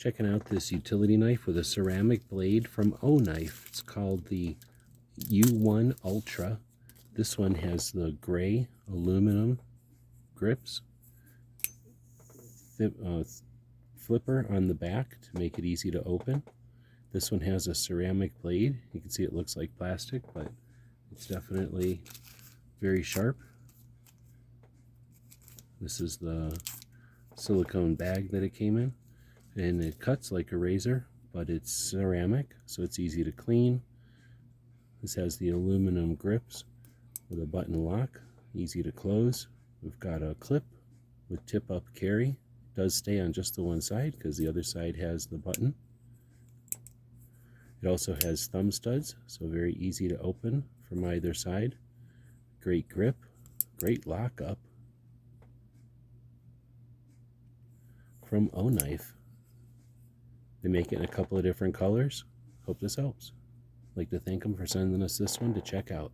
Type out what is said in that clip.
Checking out this utility knife with a ceramic blade from OKNIFE. It's called the U1 Ultra. This one has the gray aluminum grips, flipper on the back to make it easy to open. This one has a ceramic blade. You can see it looks like plastic, but it's definitely very sharp. This is the silicone bag that it came in, and it cuts like a razor, but it's ceramic, so it's easy to clean. This has the aluminum grips with a button lock, easy to close. We've got a clip with tip-up carry. It does stay on just the one side because the other side has the button. It also has thumb studs, so very easy to open from either side. Great grip, great lockup from OKNIFE. They make it in a couple of different colors. Hope this helps. I'd like to thank them for sending us this one to check out.